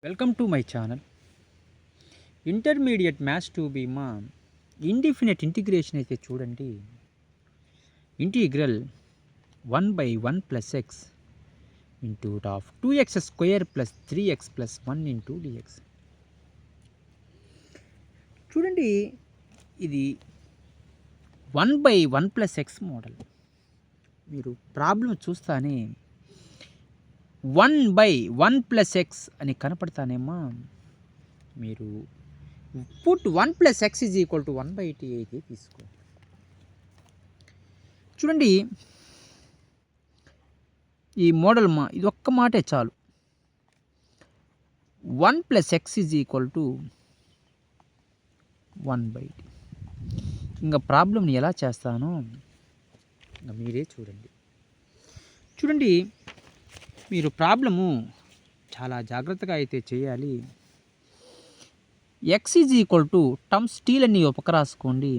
Welcome to my channel. Intermediate maths 2B మా indefinite integration అయితే చూడండి. Integral 1/1 + x into of 2x² + 3x + 1 into dx. చూడండి, ఇది 1/1 + x model. మీరు problem చూస్తానే 1/1 + x అని కనపడతానేమా, మీరు పుట్ 1 + x = 1/t అయితే తీసుకోండి. చూడండి, ఈ మోడల్ ఇది ఒక్క మాటే చాలు. 1 + x = 1/t. ఇంకా ప్రాబ్లంని ఎలా చేస్తానో ఇంకా మీరే చూడండి. మీరు ప్రాబ్లము చాలా జాగ్రత్తగా అయితే చేయాలి. x టర్మ్స్ టీలన్నీ ఒక రాసుకోండి.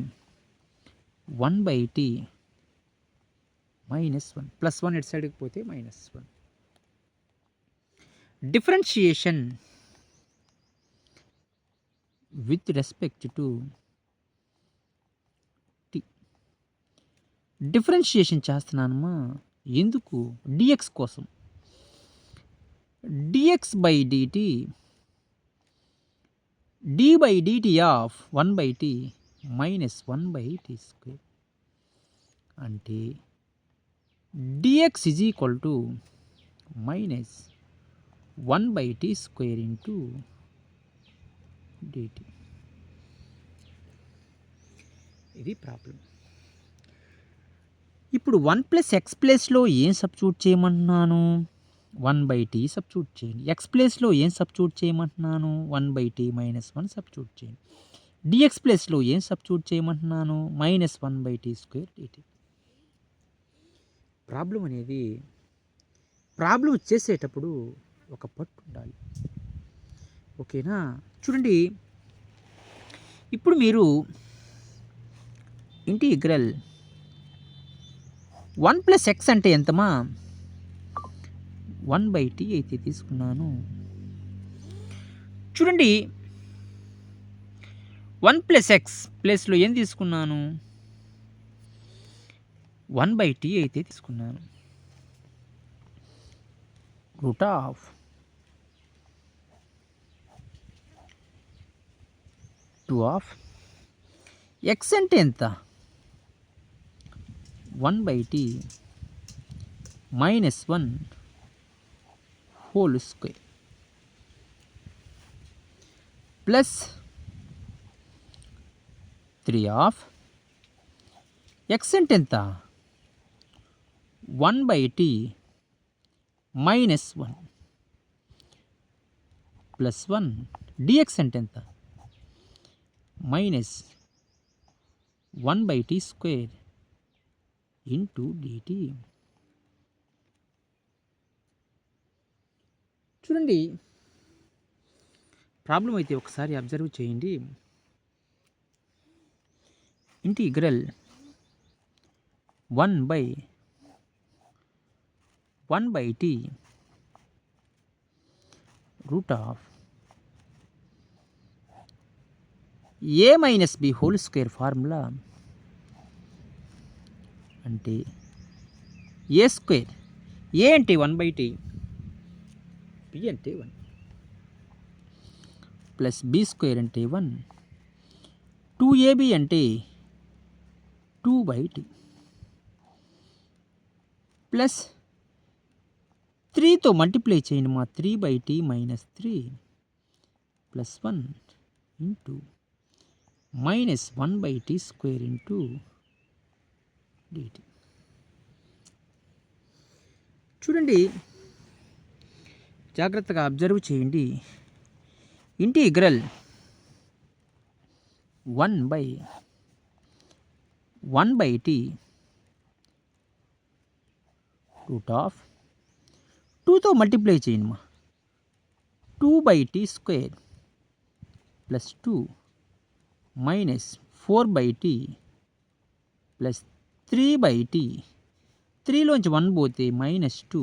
1/t - 1 +1 ఇటు సైడ్కి పోతే -1. Differentiation with respect to t. Differentiation చేస్తున్నానమ్మా, ఎందుకు? dx కోసం. dx/dt d/dt of 1/t - 1/t². అంటే dx -1/t² ఇంటూ dt. ఇది ప్రాబ్లం. ఇప్పుడు 1 + x ప్లేస్లో ఏం సబ్స్టిట్యూట్ చేయమంటున్నాను? 1/t సబ్స్టిట్యూట్ చేయండి. x ప్లేస్లో ఏం సబ్స్టిట్యూట్ చేయమంటున్నాను? 1/t - 1 సబ్స్టిట్యూట్ చేయండి. dx ప్లేస్లో ఏం సబ్స్టిట్యూట్ చేయమంటున్నాను? -1/t² dt. ప్రాబ్లం అనేది ప్రాబ్లం చేసేటప్పుడు ఒక పట్టు ఉండాలి. ఓకేనా? చూడండి, ఇప్పుడు మీరు ఇంటిగ్రల్ 1 + x అంటే ఎంతమా? 1/t అయితే తీసుకున్నాను. చూడండి, 1 + x ప్లేస్లో ఏం తీసుకున్నాను? 1/t అయితే తీసుకున్నాను. రూట్ ఆఫ్ 2 ఆఫ్ x అంటే ఎంత? 1/t - 1 whole square plus 3 of x అంటే ఎంత? 1/t - 1 ప్లస్ 1 dx అంటే ఎంత? -1/t² into dt. చూడండి, ప్రాబ్లం అయితే ఒకసారి అబ్జర్వ్ చేయండి. Integral 1/1/t root of a - b whole square formula అంటే a². a అంటే 1/t, b అంటే 1 ప్లస్ b² అంటే 1, 2ab అంటే 2/t ప్లస్ 3తో మల్టిప్లై చేయండి మా. 3/t - 3 plus 1 into -1/t² into dt. చూడండి, జాగ్రత్తగా అబ్జర్వ్ చేయండి. ఇంటిగ్రల్ 1/1/t రూట్ ఆఫ్ 2తో మల్టిప్లై చేయండి మా. 2/t² plus 2 -4/t plus 3/t. 3లోంచి 1 పోతే -2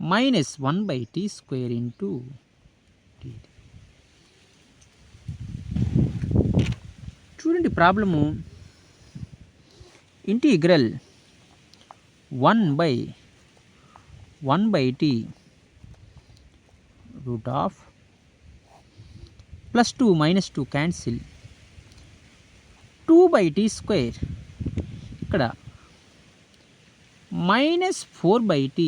-1/t² ఇంటూ డిటి. చూడండి problem. Integral 1/1/t root of +2 -2 cancel 2/t² ఇక్కడ -4/t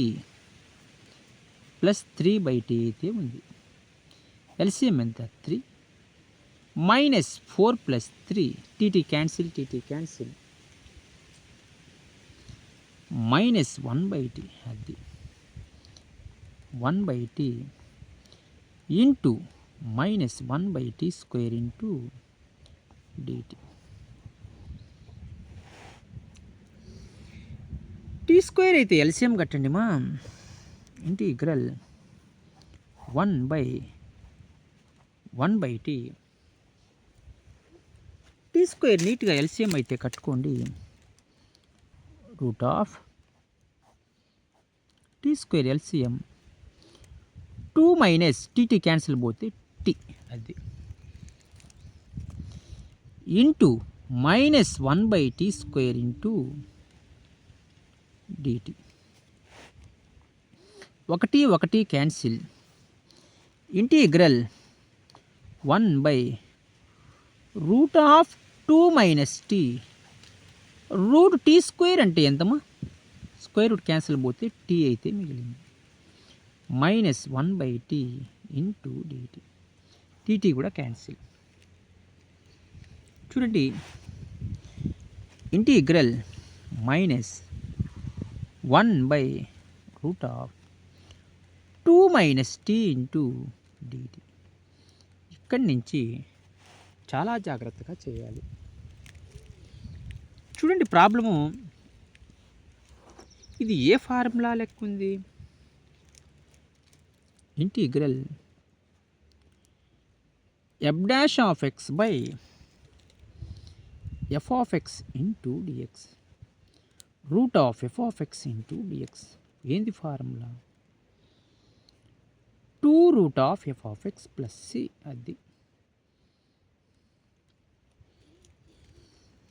+3/t అయితే ఉంది. ఎల్సిఎం ఎంత? 3 -4 + 3 టీటీ క్యాన్సిల్ -1/t అది 1/t into -1/t² into dt. t² అయితే ఎల్సిఎం కట్టండి మా. ఇంటిగ్రల్ 1/1/t t² నీట్గా ఎల్సిఎం అయితే కట్టుకోండి. Root of t² LCM 2 - TT cancel పోతే టీ అది into -1/t² into dt. 1 cancel. Integral 1/√2 - t root t² అంటే ఎంతమ్మా? స్క్వేర్ రూట్ క్యాన్సిల్ పోతే టీ అయితే మిగిలింది. -1/t into dt. టీటీ కూడా క్యాన్సిల్. చూడండి ఇంటిగ్రల్ -1/√2 - t ఇంటూ dt. ఇక్కడి నుంచి చాలా జాగ్రత్తగా చేయాలి. చూడండి ప్రాబ్లము. ఇది ఏ ఫార్ములా లెక్క ఉంది? Integral f'(x/f(x) into dx root of f(x) into dx. ఏంది ఫార్ములా? 2√f(x) + c అది.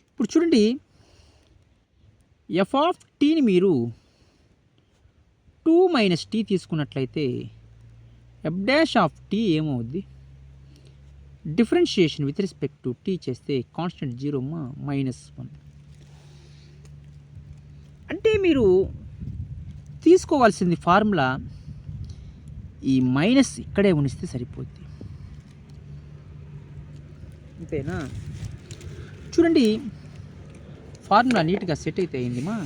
ఇప్పుడు చూడండి f(t)ని మీరు 2 - t తీసుకున్నట్లయితే f'(t) ఏమవుద్ది? Differentiation with respect to t చేస్తే కాన్స్టెంట్ 0 -1. అంటే మీరు తీసుకోవాల్సింది ఫార్ములా ఈ మైనస్ ఇక్కడే ఉనిస్తే సరిపోద్ది. అంతేనా? చూడండి ఫార్ములా నీట్గా సెట్ అయితే అయింది మా.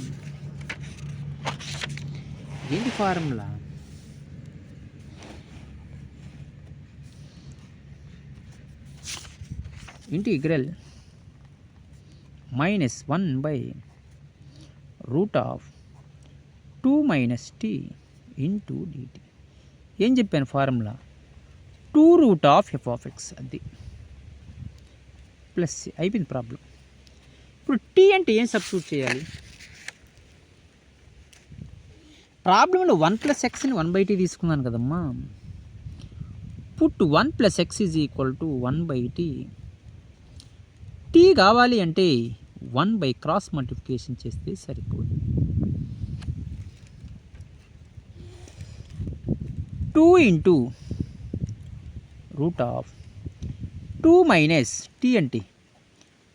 ఏంటి formula? Integral -1/√2 - t into dt. ఏం చెప్పాను ఫార్ములా? 2√f(x) అది ప్లస్ అయిపోయింది ప్రాబ్లం. ఇప్పుడు టీ అంటే ఏం సబ్స్టిట్యూట్ చేయాలి? ప్రాబ్లంలో 1 + xని 1/t తీసుకున్నాను కదమ్మా. Put 1 + x = 1/t. టీ కావాలి అంటే 1 క్రాస్ మల్టిప్లికేషన్ చేస్తే సరిపోదు. 2 ఇంటూ √2 - t అంటే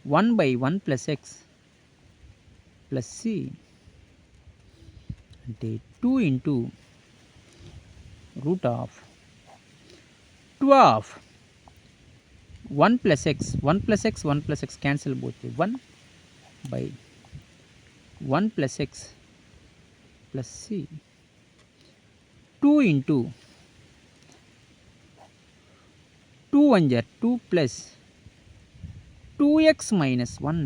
1/1 + x + c అంటే 2 into √12 1 + x 1 + x 1 + x cancel పోతే 1/1 + x + c 2 into 2 1 2 + 2x - 1/1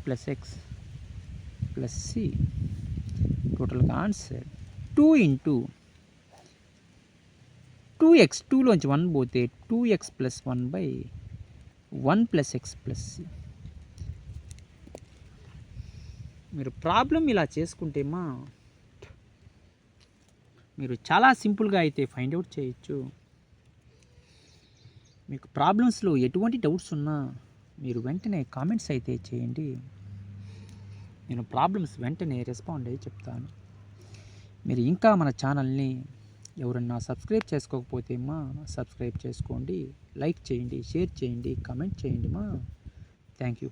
+ x + c టోటల్గా ఆన్సర్ 2 ఇంటూ 2x 2లోంచి 1 పోతే 2x + 1/1 + x + c. మీరు ప్రాబ్లం ఇలా చేసుకుంటే మీరు చాలా సింపుల్గా అయితే ఫైండ్ అవుట్ చేయొచ్చు. మీకు ప్రాబ్లమ్స్లో ఎటువంటి డౌట్స్ ఉన్నా మీరు వెంటనే కామెంట్స్ అయితే చేయండి. నేను ప్రాబ్లమ్స్ వెంటనే రెస్పాండ్ అయ్యి చెప్తాను. మీరు ఇంకా మన ఛానల్ని ఎవరన్నా సబ్స్క్రైబ్ చేసుకోకపోతే సబ్స్క్రైబ్ చేసుకోండి, లైక్ చేయండి, షేర్ చేయండి, కామెంట్ చేయండి. Thank you.